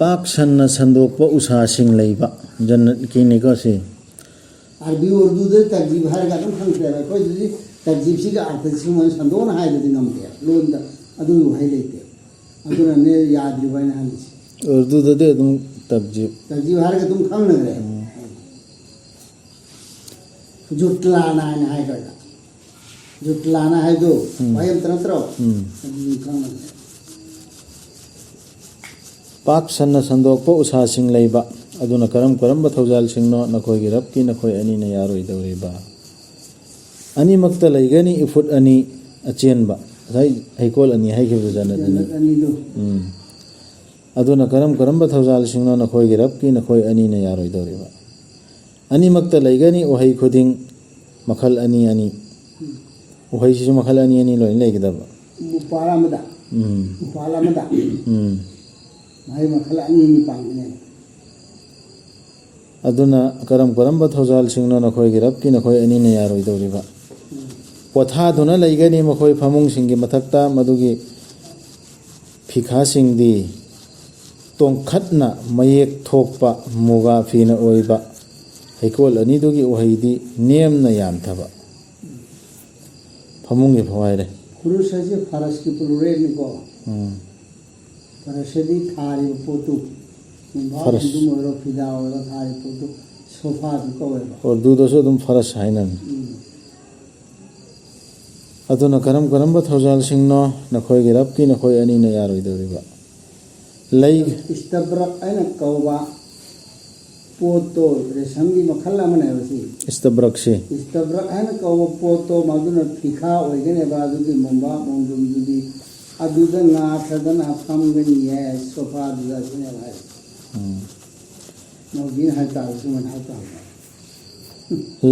Speaker 1: pak sanna sandokpa usa sing leiba jannat ki ni ko se
Speaker 2: arbi urdu de tajib har ga dum khang kare ko ji tajib si ga arth si man sandona hai de ngam te lon da adu hai leite adu na ne yad ri ba na hali
Speaker 1: Urdu दे तुम तब्जीब
Speaker 2: तर्जीब हार के तुम खंग नगरे जुटलाना है कर जुटलाना है दो भाई हम तरह तरह खंग नगरे
Speaker 1: पाक सन्न संदोक पो उसा सिंग लेबा अदुना करम करम बथौजाल सिंगनो नखोय गिरब की नखोय अनि न यारोय दौरिबा अनि मक्ता लैगनी इफुट अनि अचेनबा साइ हैकोल अनि हैखिबु जानदनी अदुना करम करम बथौजाल सिंगनो नखोय गिरब की नखोय अनि न यारोय दौरिबा अनि मक्ता लैगनी ओहै खुदिंग मखल अनि अनि ओहै सिसु मखल अनि अनि लोइन लेगदबा
Speaker 2: मुपारा मदा मुपाला मदा भाई मखल अनि नि पांगने
Speaker 1: अदुना करम करम बथौजाल सिंगनो नखोय गिरब की नखोय अनि न यारोय दौरिबा पोथा दुना लैगनी मखोय फमुंग सिंगी मथक्ता मदुगी फिखा सिंगदी तोंखटना मयेक थोकपा मुगा फिना ओइबा हैकोल अनि दुगी ओहैदी नेमना यामथबा फमुंगी फवाइरे
Speaker 2: पुरुष है फरस की पुरुरे निको फरसदी थारी पोतु फरस दुम ओरो फिदा ओरो थारी पोतु सोफा को ओइबा
Speaker 1: और दूदोसो तुम फरस हाइनन अदुना करम करम बथौजाल सिंगनो नखोय गिरब की नखोय अनि न यारोय दौरिबा लई
Speaker 2: इस्तब्रक आइना कौबा पोतो रेशमगी मखल अमन है वसी
Speaker 1: इस्तब्रक से
Speaker 2: इस्तब्रक आइना कौबा पोतो मदुना फिखा ओइगने बादुगी मुंबा मुंगुम दुदी अदुदा ना खदन अफमगनी है सोफा दुदा सुने भाई मोगिन हटा सुमन हटा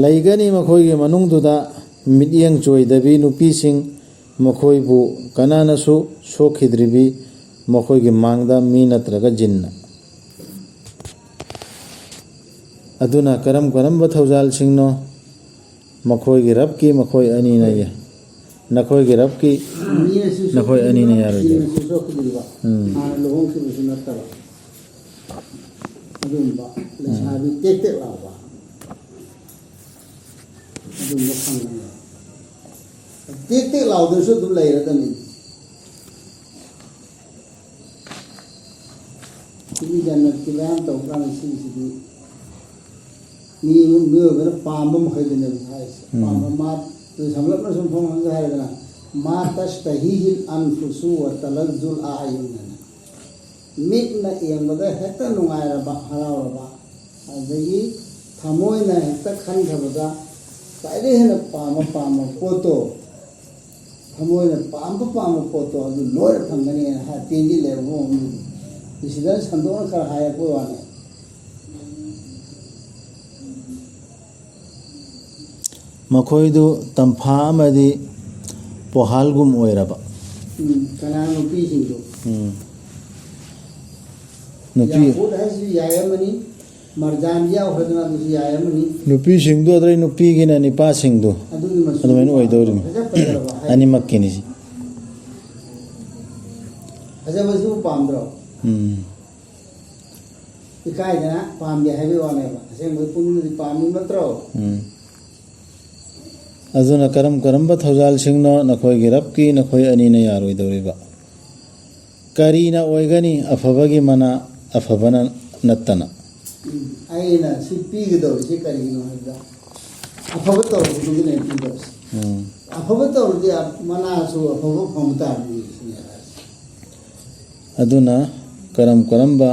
Speaker 1: लैगनी मखोय गे मनुंग दुदा मिडियंग चोइदबी नुपी सिंग मखोय बु कनानसु सोखिद्रिबी मखोय गे मांगदा मी नत्रगा जिन्ना अदुना करम करम बथौजाल सिंगनो मखोय गे रब की मखोय अनि न या नखोय गे रब की नखोय अनि न यारोय
Speaker 2: लोगों से नतरा अदुनबा लेसाबी तेते लावा अदुनबा खंगना तेते लाउदसु दुम लैरदनी ini jangan kalian tahu kan sini ni mungkin paham mungkin ni paham mat tu sambil pun sumpah mungkin hari kan matas tahihil anfusu wa talazzul ayun mit na yang bagai heta nungai raba harau raba jadi thamoi na heta khan thabada kaile hena paham poto thamoi na paham poto adu lor phangani ha tinji levo इसीलिए संतोष कर हाय को वाने
Speaker 1: मखोइदु तंफा अमदि पोहालगुम ओइरबा
Speaker 2: कनान नुपी सिंदु
Speaker 1: नुपी
Speaker 2: याकुट है सी यायमनी मरजानिया होदना दुसी यायमनी
Speaker 1: नुपी सिंदु अदरै नुपी गिना Nipah सिंदु
Speaker 2: अदुगी मसु
Speaker 1: अदुमेन ओइदौरिम अनि मक्किनि सि
Speaker 2: अजा मसु पामद्रो इकाय जना पाम दे हैवे वाने बा असे मु पुंगि पामी मत्रो
Speaker 1: अजुना करम करम बथौजाल सिंगनो नखोय गिरब की नखोय अनि न यारोय दौरिबा करीना ओइगनी अफबगी मना अफबना नत्तना
Speaker 2: आइना सिपी गदो से करीनो हदा अफबतो दुगी ने पिदो अफबतो दे मना सु अफब फमता नि
Speaker 1: अदुना करम करम बा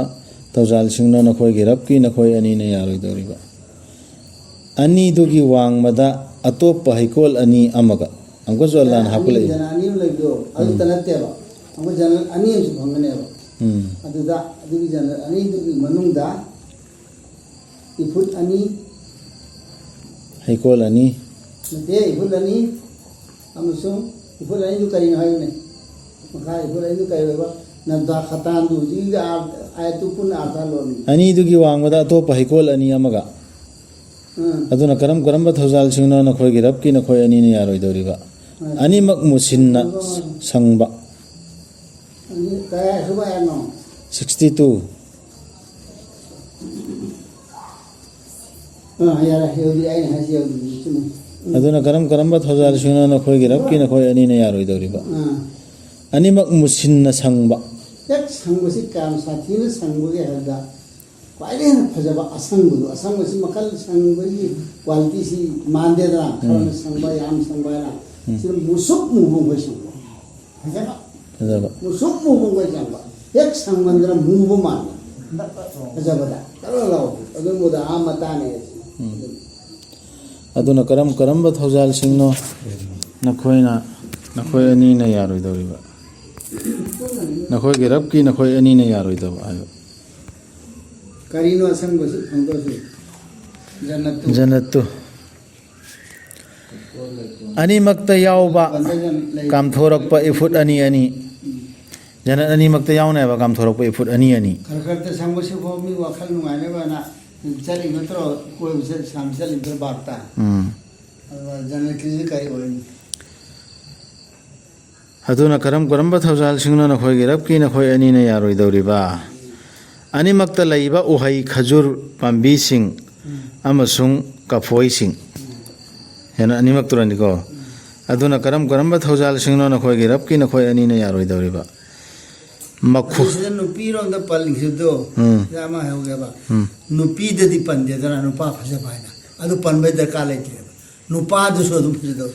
Speaker 1: तौजाल सिंगनो नखोय गिरब की नखोय अनि न यारोय दौरिबा अनि दुगी वांग मदा अतोप हैकोल अनि अमगा हमको जो अल्लाह ने हापुले
Speaker 2: जनानी लगो अदु तनतेबा हमको जनल अनि सु भंगनेबा अदुदा दुगी जनल अनि दुगी मनुंगदा इफुट अनि
Speaker 1: हैकोल अनि
Speaker 2: नते इफुट अनि अमसु इफुट अनि दु करिन हायने मखा इफुट अनि दु करिबा नदा खतान दु जिगा आयतु पुन आता लोन
Speaker 1: अनि दुगी वांग मदा अतोप हैकोल अनि अमगा अदुना करम करम बथौजाल सिंगनो नखोय गिरब की नखोय अनि न यारोय दौरिबा अनि मक मुसिन्ना संगबा
Speaker 2: अनि कया सुबा यानो
Speaker 1: 62
Speaker 2: यारा हेउदी आइ हसियौदी सुनु
Speaker 1: अदुना करम करम बथौजाल सिंगनो नखोय गिरब की नखोय अनि न यारोय दौरिबा अनि मक मुसिन्ना संगबा
Speaker 2: ꯍꯦꯛ ꯁꯪꯕꯁꯤ ꯀꯌꯥꯝ ꯁꯥꯊꯤꯅ ꯁꯪꯕꯒꯦ ꯍꯥꯏꯕꯗ ꯈ꯭ꯋꯥꯏꯗꯒꯤ ꯍꯦꯟꯅ ꯐꯖꯕ ꯑꯁꯪꯕꯗꯣ ꯑꯁꯪꯕꯁꯤ ꯃꯈꯜ ꯁꯪꯕꯒꯤ ꯀ꯭ꯋꯥꯂꯤꯇꯤꯁꯤ ꯃꯥꯟꯗꯦꯗꯅ ꯈꯔꯅ ꯁꯪꯕ ꯌꯥꯝ ꯁꯪꯕ ꯍꯥꯏꯅ ꯁꯤꯗ ꯃꯨꯁꯨꯛ ꯃꯨꯕ ꯑꯩꯈꯣꯏ ꯁꯪꯕ ꯐꯖꯕ
Speaker 1: ꯐꯖꯕ
Speaker 2: ꯃꯨꯁꯨꯛ ꯃꯨꯕ ꯑꯩꯈꯣꯏ ꯁꯪꯕ ꯍꯦꯛ ꯁꯪꯃꯟꯗꯅ ꯃꯨꯕ ꯃꯥꯟꯕ ꯐꯖꯕꯗ ꯀꯔ ꯂꯥꯎꯕ ꯑꯗꯨꯝꯕꯗ ꯃꯇꯥꯅꯦ
Speaker 1: ꯑꯗꯨꯅ ꯀꯔꯝꯕ ꯊꯧꯖꯥꯜꯁꯤꯡꯅꯣ ꯅꯈꯣꯏ ꯑꯅꯤꯅ ꯌꯥꯔꯣꯏꯗꯧꯔꯤꯕ ꯅꯈꯣꯏꯒꯤ ꯔꯕꯀꯤ ꯅꯈꯣꯏ ꯑꯅꯤꯅ ꯌꯥꯔꯣꯏꯗꯕ ꯍꯥꯏꯕ
Speaker 2: ꯀꯔꯤꯅꯣ ꯑꯁꯪꯕꯁꯤ ꯐꯪꯗꯣꯏꯁꯤ
Speaker 1: ꯖꯅꯠꯇꯨ ꯑꯅꯤꯃꯛꯇ ꯌꯥꯎꯕ ꯀꯥꯝꯊꯣꯔꯛꯄ ꯏꯐꯨꯠ ꯑꯅꯤ ꯑꯅꯤ ꯖꯅꯠ ꯑꯅꯤꯃꯛꯇ ꯌꯥꯎꯅꯦꯕ ꯀꯥꯝꯊꯣꯔꯛꯄ ꯏꯐꯨꯠ ꯑꯅꯤ ꯑꯅꯤ
Speaker 2: ꯈꯔ ꯈꯔꯇ ꯁꯪꯕꯁꯤ ꯐꯥꯎ ꯃꯤ ꯋꯥꯈꯜ ꯅꯨꯡꯉꯥꯏꯅꯕꯅ ꯆꯠꯂꯤ ꯅꯠꯇ꯭ꯔꯣ ꯀꯣꯏꯕ ꯆꯠꯂꯤ ꯅꯠꯇ꯭ꯔꯣ ꯕꯥꯔꯇ ꯖꯅꯠꯀꯤꯁꯤ ꯀꯔꯤ ꯑꯣꯏꯅꯤ
Speaker 1: ꯑꯗꯨꯅ ꯀꯔꯝꯕ ꯊꯧꯖꯥꯜꯁꯤꯡꯅꯣ ꯅꯈꯣꯏꯒꯤ ꯔꯕꯀꯤ ꯅꯈꯣꯏ ꯑꯅꯤꯅ ꯌꯥꯔꯣꯏꯗꯧꯔꯤꯕ ꯑꯅꯤꯃꯛꯇ ꯂꯩꯕ ꯎꯍꯩ ꯈꯖꯨꯔ ꯄꯥꯝꯕꯤꯁꯤꯡ ꯑꯃꯁꯨꯡ ꯀꯐꯣꯏꯁꯤꯡ ꯍꯦꯟꯅ ꯑꯅꯤꯃꯛꯇꯨꯔꯅꯤꯀꯣ ꯑꯗꯨꯅ ꯀꯔꯝꯕ ꯊꯧꯖꯥꯜꯁꯤꯡꯅꯣ ꯅꯈꯣꯏꯒꯤ ꯔꯕꯀꯤ ꯅꯈꯣꯏ ꯑꯅꯤꯅ ꯌꯥꯔꯣꯏꯗꯧꯔꯤꯕ
Speaker 2: ꯁꯤꯗ ꯅꯨꯄꯤꯔꯣꯝꯗ ꯄꯜꯂꯤꯁꯤꯗꯣ ꯑꯃ ꯍꯧꯒꯦꯕ ꯅꯨꯄꯤꯗꯗꯤ ꯄꯟꯗꯦꯗꯅ ꯅꯨꯄꯥ ꯐꯖꯕ ꯍꯥꯏꯅ ꯑꯗꯨ ꯄꯟꯕꯩ ꯗꯔꯀꯥꯔ ꯂꯩꯇ꯭ꯔꯦꯕ ꯅꯨꯄꯥꯗꯨꯁꯨ ꯑꯗꯨꯝ ꯐꯖꯗꯧ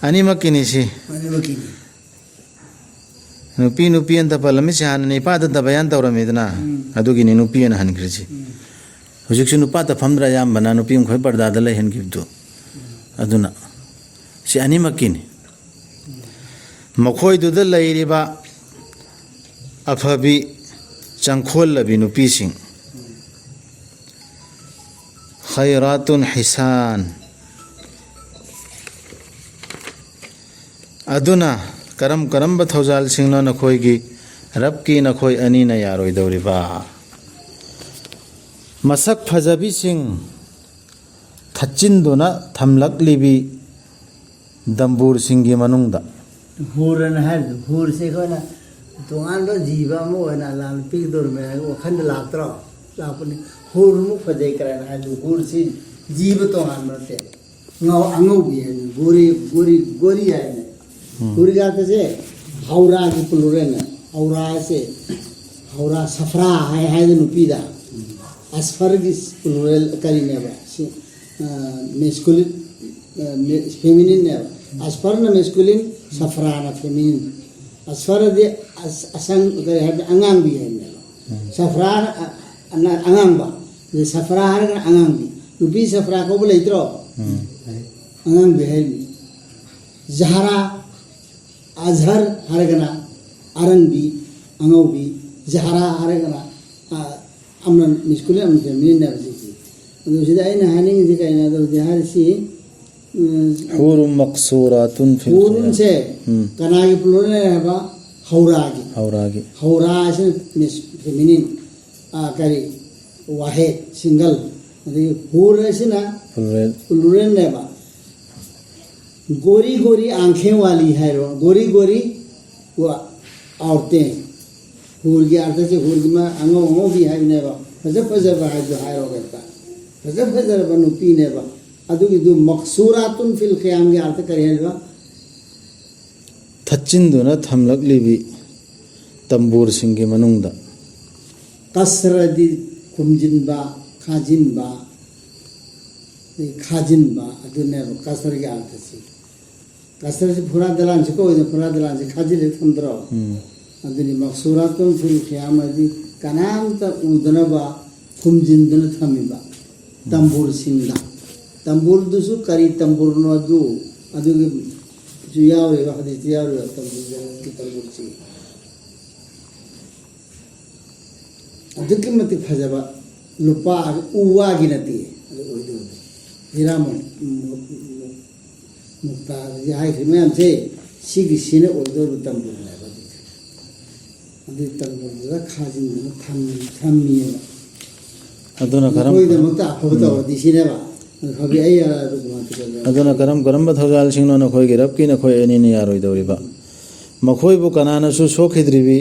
Speaker 1: ꯑꯅꯤꯃꯛꯀꯤꯅꯤ ꯁꯤ
Speaker 2: ꯑꯅꯤꯃꯛꯀꯤꯅꯤ
Speaker 1: ꯅꯨꯄꯤ ꯑꯟꯇ ꯄꯜꯂꯝꯃꯤꯁꯤ ꯍꯥꯟꯅ ꯅꯤꯄꯥꯗ ꯕꯌꯥꯟ ꯇꯧꯔꯝꯃꯤꯗꯅ ꯑꯗꯨꯒꯤꯅꯤ ꯅꯨꯄꯤ ꯑꯅ ꯍꯟꯈ꯭ꯔꯤꯁꯤ ꯍꯧꯖꯤꯛꯁꯨ ꯅꯨꯄꯥꯗ ꯐꯝꯗ꯭ꯔ ꯑꯌꯥꯝꯕꯅ ꯅꯨꯄꯤ ꯃꯈꯣꯏ ꯄꯔꯗꯥꯗ ꯂꯩꯍꯟꯈꯤꯕꯗꯨ ꯑꯗꯨꯅ ꯁꯤ ꯑꯅꯤꯃꯛꯀꯤꯅꯤ ꯃꯈꯣꯏꯗꯨꯗ ꯂꯩꯔꯤꯕ ꯑꯐꯕꯤ ꯆꯪꯈꯣꯜꯂꯕꯤ ꯅꯨꯄꯤꯁꯤꯡ ꯈꯩꯔꯥꯇꯨꯟ ꯍꯤꯁꯥꯟ ꯑꯗꯨꯅ ꯀꯔꯝꯕ ꯊꯧꯖꯥꯜꯁꯤꯡꯅꯣ ꯅꯈꯣꯏꯒꯤ ꯔꯕꯀꯤ ꯅꯈꯣꯏ ꯑꯅꯤꯅ ꯌꯥꯔꯣꯏꯗꯧꯔꯤꯕ ꯃꯁꯛ ꯐꯖꯕꯤꯁꯤꯡ ꯊꯠꯆꯤꯟꯗꯨꯅ ꯊꯝꯂꯛꯂꯤꯕꯤ ꯗꯝꯕꯨꯔꯁꯤꯡꯒꯤ ꯃꯅꯨꯡꯗ
Speaker 2: ꯍꯨꯔꯅ ꯍꯥꯏꯕꯗꯨ ꯍꯨꯔꯁꯦ ꯑꯩꯈꯣꯏꯅ ꯇꯣꯉꯥꯟꯕ ꯖꯤꯕ ꯑꯃ ꯑꯣꯏꯅ ꯂꯥꯟ ꯄꯤꯒꯗꯧꯔꯤꯃꯦ ꯋꯥꯈꯜꯗ ꯂꯥꯛꯇ꯭ꯔꯣ ꯂꯥꯛꯄꯅꯤ ꯍꯨꯔꯃꯨꯛ ꯐꯖꯩ ꯀꯔꯥꯏꯅ ꯍꯥꯏꯕꯗꯨ ꯍꯨꯔꯁꯤ ꯖꯤꯕ ꯇꯣꯉꯥꯟꯕ ꯅꯠꯇꯦ ꯑꯉꯧꯕꯤ ꯍꯥꯏꯅ ꯒꯣꯔꯤ ꯍꯥꯏꯅ ꯒꯣꯔꯤꯒꯥꯇꯁꯦ ꯍꯧꯔꯥꯒꯤ ꯄꯨꯂꯨꯔꯦꯅ ꯍꯧꯔꯥꯁꯦ ꯍꯧꯔꯥ ꯁꯐ꯭ꯔꯥ ꯍꯥꯏꯗ ꯅꯨꯄꯤꯗ ꯑꯁꯐꯔꯒꯤ ꯄꯨꯂꯨꯔꯦꯜ ꯀꯔꯤꯅꯦꯕ ꯁꯤ ꯃꯦꯁꯀꯨꯂꯤꯟ ꯐꯦꯃꯤꯅꯤꯟꯅꯦꯕ ꯑꯁꯐꯔꯅ ꯃꯦꯁꯀꯨꯂꯤꯟ ꯁꯐ꯭ꯔꯥꯅ ꯐꯦꯃꯤꯅꯤꯟ ꯑꯁꯐꯔꯗꯤ ꯑꯁꯪ ꯀꯔꯤ ꯍꯥꯏꯕ ꯑꯉꯥꯡꯕꯤ ꯍꯥꯏꯕꯅꯦꯕ ꯁꯐ꯭ꯔꯥꯅ ꯑꯉꯥꯡꯕ ꯁꯐ꯭ꯔꯥ ꯍꯥꯏꯔꯒꯅ ꯑꯉꯥꯡꯕꯤ ꯅꯨꯄꯤ ꯁꯐ꯭ꯔꯥ ꯀꯧꯕ ꯂꯩꯇ꯭ꯔꯣ ꯑꯉꯥꯡꯕꯤ ꯍꯥꯏꯕꯅꯤ ꯖꯍꯔꯥ ꯑꯖꯍꯔ ꯍꯥꯏꯔꯒꯅ ꯑꯔꯪꯕꯤ ꯑꯉꯧꯕꯤ ꯖꯍꯔꯥ ꯍꯥꯏꯔꯒꯅ ꯑꯃꯅ ꯃꯤꯁꯀꯨꯂꯤꯟ ꯑꯃꯅ ꯐꯦꯃꯤꯅꯤꯟꯅꯦꯕ ꯁꯤꯁꯤ ꯑꯗꯨ ꯁꯤꯗ ꯑꯩꯅ ꯍꯥꯏꯅꯤꯡꯉꯤꯁꯤ ꯀꯩꯅꯣ ꯑꯗꯨꯗꯤ ꯍꯥꯏꯔꯤꯁꯤ
Speaker 1: ꯍꯨꯔꯨꯝ ꯃꯛꯁꯨꯔꯥꯇꯨꯟ
Speaker 2: ꯍꯨꯔꯨꯟꯁꯦ ꯀꯅꯥꯒꯤ ꯄꯨꯂꯨꯔꯦꯜ ꯍꯥꯏꯕ ꯍꯧꯔꯥꯒꯤ ꯍꯧꯔꯥꯁꯤꯅ ꯐꯦꯃꯤꯅꯤꯟ ꯀꯔꯤ ꯋꯥꯍꯦꯠ ꯁꯤꯡꯒꯜ ꯑꯗꯒꯤ ꯍꯨꯔ असना प्लूरल नेबा गोरी गोरी आंखें वाली है रो गोरी गोरी वो औरतें हूर की अर्थ से हूर की में अंगों अंगों भी है नेबा फजब फजब है जो है रो करता फजब फजब बनुपी नेबा अदु की जो मकसूरातुन फिल क़याम के अर्थ करेगा
Speaker 1: थच्चिंदुना थमलकलिबी तंबूर सिंह मनुंगदा
Speaker 2: कसरदी कुमजिनबा खाजिनबा खाजिनबा अदुने कसर के अर्थ से कसर से पूरा दलान से कोई पूरा दलान से खाजिले थंद्रो अदुनि मकसूरातुन फिल क़याम अदि कनाम त उदनबा कुमजिनदन थमिबा तंबूर सिंगदा तंबूर दुसु करी तंबूर नो दु अदुगे जुयावे हदीस यावे तंबूर सिंग अदुके मति फजबा लुपा उवा की नती हिराम मुक्ता याय मैम से सिगी सिने ओदो तंबूर है अदि तंबूर दा खाजिन थम्मी
Speaker 1: अदुना करम
Speaker 2: कोई दमता अफबता वदि सिनेबा हबि अय
Speaker 1: अदुना करम करम थौजाल सिंह न खोय गिरब की न खोय एनी ने यारोय दौरिबा मखोय बु कनाना सु सोखिद्रिबी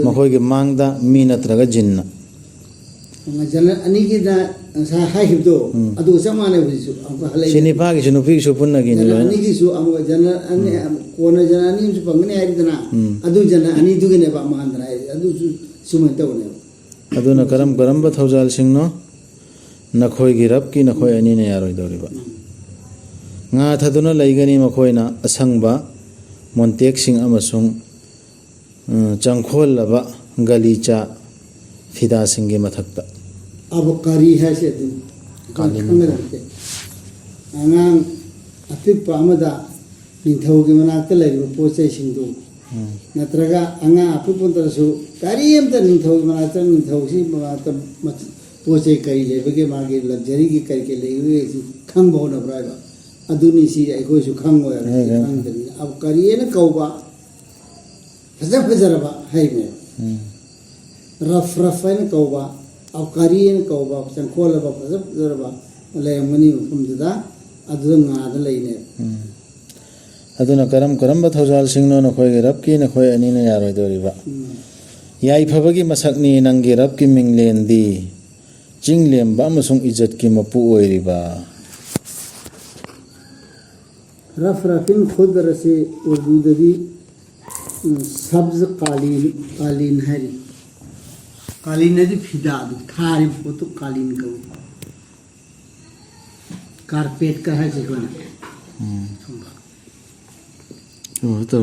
Speaker 1: मखोय के मांगदा मी नत्रगा जिन्ना
Speaker 2: ꯖꯅꯔꯦꯜ ꯑꯅꯤꯒꯤꯗ ꯉꯁꯥꯏ ꯍꯥꯏꯈꯤꯕꯗꯣ ꯑꯗꯨꯒ ꯆꯞ ꯃꯥꯟꯅꯩ ꯍꯧꯖꯤꯛꯁꯨ ꯑꯃꯨꯛꯀ ꯍꯜꯂꯛꯏ
Speaker 1: ꯁꯤꯅꯤꯄꯥꯒꯤꯁꯨ ꯅꯨꯄꯤꯒꯤꯁꯨ ꯄꯨꯟꯅꯒꯤꯅꯤ
Speaker 2: ꯖꯅꯔꯦꯜ
Speaker 1: ꯂꯣꯏꯅ
Speaker 2: ꯑꯅꯤꯒꯤꯁꯨ ꯑꯃꯨꯛ ꯖꯅꯔꯦꯜ ꯑꯅꯤ ꯀꯣꯟꯅ ꯖꯅꯔꯦꯜ ꯑꯅꯤ ꯑꯃꯁꯨ ꯐꯪꯒꯅꯤ ꯍꯥꯏꯗꯅ ꯑꯗꯨ ꯖꯅꯔꯦꯜ ꯑꯅꯤꯗꯨꯒꯤꯅꯦꯕ ꯑꯃꯥꯟꯗꯅ ꯍꯥꯏꯁꯦ ꯑꯗꯨꯁꯨ ꯁꯨꯃꯥꯏꯅ ꯇꯧꯕꯅꯦꯕ
Speaker 1: ꯑꯗꯨꯅ ꯀꯔꯝꯕ ꯊꯧꯖꯥꯜꯁꯤꯡꯅꯣ ꯅꯈꯣꯏꯒꯤ ꯔꯕꯀꯤ ꯅꯈꯣꯏ ꯑꯅꯤꯅ ꯌꯥꯔꯣꯏꯗꯧꯔꯤꯕ ꯉꯥ ꯊꯥꯗꯨꯅ ꯂꯩꯒꯅꯤ ꯃꯈꯣꯏꯅ ꯑꯁꯪꯕ ꯃꯣꯟꯇꯦꯛꯁꯤꯡ ꯑꯃꯁꯨꯡ ꯆꯪꯈꯣꯜꯂꯕ ꯒꯂꯤꯆꯥ ꯐꯤꯗꯥꯁꯤꯡꯒꯤ ꯃꯊꯛꯇ
Speaker 2: ꯑꯕꯀꯥꯔꯤ ꯍꯥꯏꯁꯦ ꯑꯗꯨꯝ ꯈꯪꯒꯗꯕꯁꯦ ꯑꯉꯥꯡ ꯑꯄꯤꯛꯄ ꯑꯃꯗ ꯅꯤꯡꯊꯧꯒꯤ ꯃꯅꯥꯛꯇ ꯂꯩꯔꯤꯕ ꯄꯣꯠ ꯆꯩꯁꯤꯡꯗꯨ ꯅꯠꯇ꯭ꯔꯒ ꯑꯉꯥꯡ ꯑꯄꯤꯛꯄꯗꯁꯨ ꯀꯔꯤꯝꯇ ꯅꯤꯡꯊꯧꯒꯤ ꯃꯅꯥꯛꯇ ꯅꯤꯡꯊꯧꯁꯤ ꯃꯅꯥꯛꯇ ꯄꯣꯠ ꯆꯩ ꯀꯔꯤ ꯂꯩꯕꯒꯦ ꯃꯥꯒꯤ ꯂꯛꯖꯔꯤꯒꯤ ꯀꯔꯤ ꯀꯔꯤ ꯂꯩꯕꯒꯦ ꯈꯪꯕ ꯍꯣꯠꯅꯕ꯭ꯔꯥ ꯍꯥꯏꯕ ꯑꯗꯨꯅꯤ ꯁꯤ ꯑꯩꯈꯣꯏꯁꯨ ꯈꯪꯉꯣꯏ ꯍꯥꯏꯕꯁꯤ ꯈꯪꯗꯕꯅꯤꯅ ꯑꯕꯀꯥꯔꯤꯅ ꯀꯧꯕ ꯐꯖꯔꯕ ꯍꯩꯅꯦꯕ रफ है कौबा अवकारी कौबा चंखोलब फजरब लेरमनी मफमदुदा लेने
Speaker 1: अदुना करम थौजाल सिंगनो नखोय रबकी नखोय अनीना यारोइदोरिबा याइफबगी मसकनी नंगी रबकी मिंगलेंदी चिंगलेंबा अमसुंग इज्जत की मपु ओइरिबा
Speaker 2: रफिन खुद रसे उर्दू ददी सब्ज कालीन हरी कालीन है फिदा थारी तो कालीन का कारपेट का है जिगोना
Speaker 1: तो